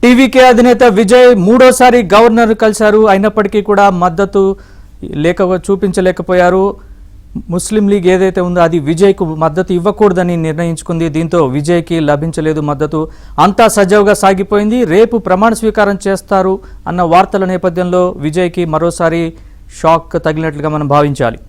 TVK అధినేత విజయ్ మూడోసారి governor కలిశారు. అయినప్పటికీ కూడా మద్దతు చూపించలేకపోయారు. ముస్లిం లీగ్ ఏదైతే ఉందో అది విజయ్కు మద్దతు ఇవ్వకూడదని నిర్ణయించుకుంది. దీంతో విజయ్కి లభించలేదు మద్దతు. అంతా సజావుగా సాగిపోయింది. రేపు ప్రమాణ స్వీకారం చేస్తారు అన్న వార్తల నేపథ్యంలో విజయ్కి మరోసారి షాక్ తగిలినట్లుగా మనం భావించాలి.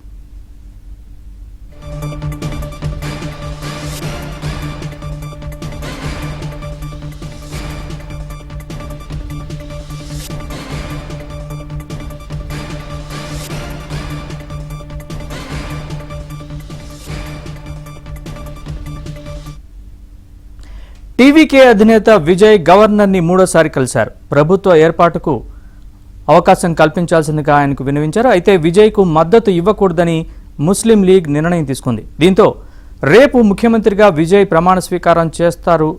టీవీకే అధినేత విజయ్ గవర్నర్ని మూడోసారి కలిశారు. ప్రభుత్వ ఏర్పాటుకు అవకాశం కల్పించాల్సిందిగా ఆయనకు విన్నవించారు. అయితే విజయ్కు మద్దతు ఇవ్వకూడదని ముస్లిం లీగ్ నిర్ణయం తీసుకుంది. దీంతో రేపు ముఖ్యమంత్రిగా విజయ్ ప్రమాణ స్వీకారం చేస్తారు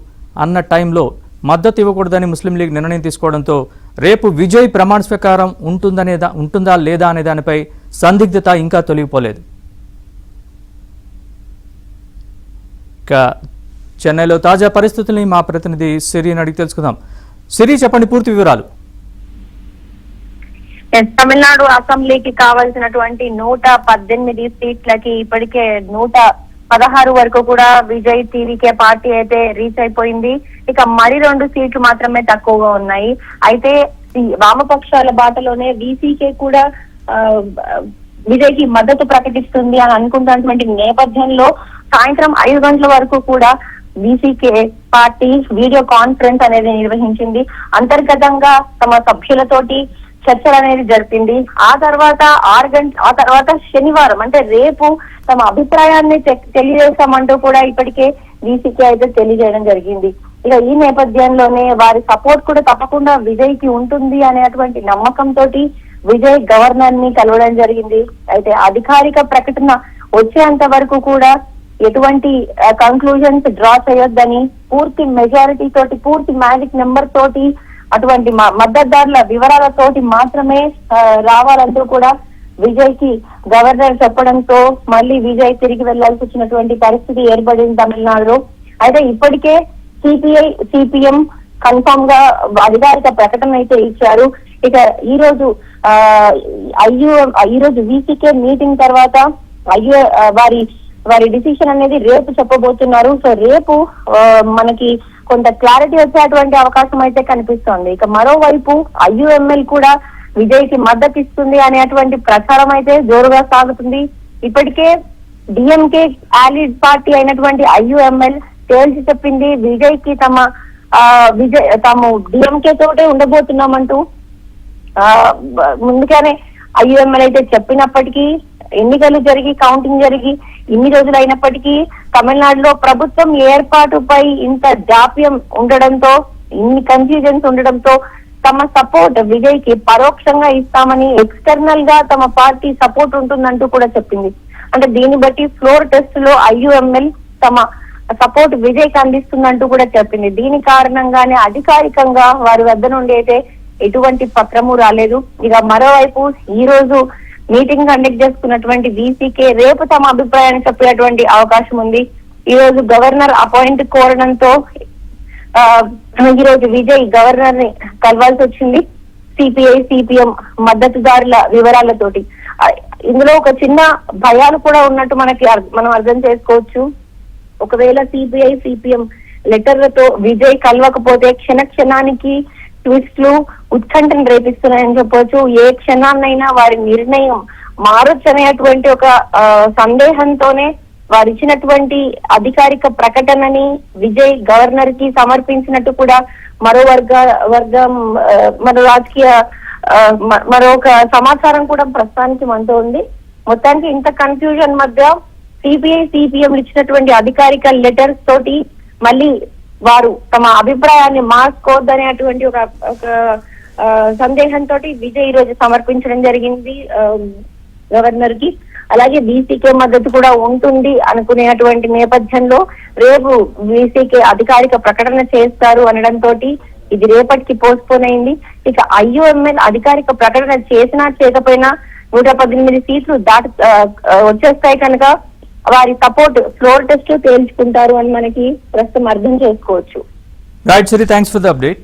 అన్న టైంలో మద్దతు ఇవ్వకూడదని ముస్లిం లీగ్ నిర్ణయం తీసుకోవడంతో రేపు విజయ్ ప్రమాణ స్వీకారం ఉంటుందా లేదా అనే దానిపై సందిగ్ధత ఇంకా తొలగిపోలేదు. చెన్నైలో తాజా పరిస్థితుల్ని మా ప్రతినిధి సిరిని అడిగి తెలుసుకుందాం. సిరి, చెప్పండి పూర్తి వివరాలు. తమిళనాడు అసెంబ్లీకి కావాల్సినటువంటి 118 సీట్లకి ఇప్పటికే 116 వరకు కూడా విజయ్ టీవీకే పార్టీ అయితే రీచ్ అయిపోయింది. ఇక మరి 2 సీట్లు మాత్రమే తక్కువగా ఉన్నాయి. అయితే వామపక్షాల బాటలోనే వీసీకే కూడా విజయ్ కి మద్దతు ప్రకటిస్తుంది అని అనుకుంటున్నటువంటి నేపథ్యంలో సాయంత్రం 5 గంటల వరకు కూడా వీసీకే పార్టీ వీడియో కాన్ఫరెన్స్ అనేది నిర్వహించింది. అంతర్గతంగా తమ సభ్యులతోటి చర్చలు అనేది జరిపింది. ఆ తర్వాత శనివారం అంటే రేపు తమ అభిప్రాయాన్ని తెలియజేస్తామంటూ కూడా ఇప్పటికే వీసీకే అయితే తెలియజేయడం జరిగింది. ఇక ఈ నేపథ్యంలోనే వారి సపోర్ట్ కూడా తప్పకుండా విజయ్ కి ఉంటుంది అనేటువంటి నమ్మకంతో విజయ్ గవర్నర్ ని కలవడం జరిగింది. అయితే అధికారిక ప్రకటన వచ్చేంత వరకు కూడా ఎటువంటి కంక్లూజన్స్ డ్రా చేయొద్దని, పూర్తి మెజారిటీ తోటి, పూర్తి మ్యాజిక్ నెంబర్ తోటి, అటువంటి మద్దతుదారుల వివరాలతోటి మాత్రమే రావాలంటూ కూడా విజయ్ కి గవర్నర్ చెప్పడంతో మళ్ళీ విజయ్ తిరిగి వెళ్లాల్సి వచ్చినటువంటి పరిస్థితి ఏర్పడింది తమిళనాడులో. అయితే ఇప్పటికే సిపిఐ సిపిఎం కన్ఫర్మ్ గా అధికారిక ప్రకటన అయితే ఇచ్చారు. ఇక ఈ రోజు వీసీకే మీటింగ్ తర్వాత వారి డిసిషన్ అనేది రేపు చెప్పబోతున్నారు. సో రేపు మనకి కొంత క్లారిటీ వచ్చేటువంటి అవకాశం అయితే కనిపిస్తోంది. ఇక మరోవైపు ఐయుఎంఎల్ కూడా విజయ్ కి మద్దతు ఇస్తుంది అనేటువంటి ప్రచారం అయితే జోరుగా సాగుతుంది. ఇప్పటికే డిఎంకే ఆలీడ్ పార్టీ అయినటువంటి ఐయుఎంఎల్ తేల్చి చెప్పింది విజయ్ కి తాము డిఎంకే తోటే ఉండబోతున్నామంటూ. ముందుగానే ఐయుఎంఎల్ అయితే చెప్పినప్పటికీ ఎన్నికలు జరిగి కౌంటింగ్ జరిగి ఇన్ని రోజులు అయినప్పటికీ తమిళనాడులో ప్రభుత్వం ఏర్పాటుపై ఇంత జాప్యం ఉండడంతో, ఇన్ని కన్ఫ్యూజన్స్ ఉండడంతో తమ సపోర్ట్ విజయ్ కి పరోక్షంగా ఇస్తామని, ఎక్స్టర్నల్ గా తమ పార్టీ సపోర్ట్ ఉంటుందంటూ కూడా చెప్పింది. అంటే దీన్ని బట్టి ఫ్లోర్ టెస్ట్ లో ఐయుఎంఎల్ తమ సపోర్ట్ విజయ్ కి అందిస్తుందంటూ కూడా చెప్పింది. దీని కారణంగానే అధికారికంగా వారి వద్ద నుండి అయితే ఎటువంటి పత్రము రాలేదు. ఇక మరోవైపు ఈ రోజు మీటింగ్ కండక్ట్ చేసుకున్నటువంటి వీసీకే రేపు తమ అభిప్రాయాన్ని చెప్పేటువంటి అవకాశం ఉంది. ఈ రోజు గవర్నర్ అపాయింట్ కోరడంతో ఈ రోజు విజయ్ గవర్నర్ ని కలవాల్సి వచ్చింది. సిపిఐ సిపిఎం మద్దతుదారుల వివరాలతోటి ఇందులో ఒక చిన్న భయాలు కూడా ఉన్నట్టు మనం అర్థం చేసుకోవచ్చు. ఒకవేళ సిపిఐ సిపిఎం లెటర్లతో విజయ్ కలవకపోతే క్షణానికి ట్విస్ట్లు ఉత్కంఠను రేపిస్తున్నాయని చెప్పవచ్చు. ఏ క్షణాన్నైనా వారి నిర్ణయం మారొచ్చు అనేటువంటి ఒక సందేహంతోనే వారు ఇచ్చినటువంటి అధికారిక ప్రకటనని విజయ్ గవర్నర్ కి సమర్పించినట్టు కూడా మరో రాజకీయ మరొక సమాచారం కూడా ప్రస్తుతానికి మనతో ఉంది. మొత్తానికి ఇంత కన్ఫ్యూజన్ మధ్య సిపిఐ సిపిఎం ఇచ్చినటువంటి అధికారిక లెటర్స్ తోటి మళ్ళీ వారు తమ అభిప్రాయాన్ని మార్చుకోవద్దనేటువంటి ఒక సందేహంతో విజయ్ ఈ రోజు సమర్పించడం జరిగింది గవర్నర్ కి. అలాగే వీసీకే మద్దతు కూడా ఉంటుంది అనుకునేటువంటి నేపథ్యంలో రేపు వీసీకే అధికారిక ప్రకటన చేస్తారు అనడంతో ఇది రేపటికి పోస్ట్పోన్ అయింది. ఇక ఐయుఎంఎల్ అధికారిక ప్రకటన చేసినా చేయకపోయినా 118 సీట్లు వచ్చేస్తాయి కనుక వారి సపోర్ట్ ఫ్లోర్ టెస్ట్ తేల్చుకుంటారు అని మనకి ప్రస్తుతం అర్థం చేసుకోవచ్చు. Right Siri, thanks for the update.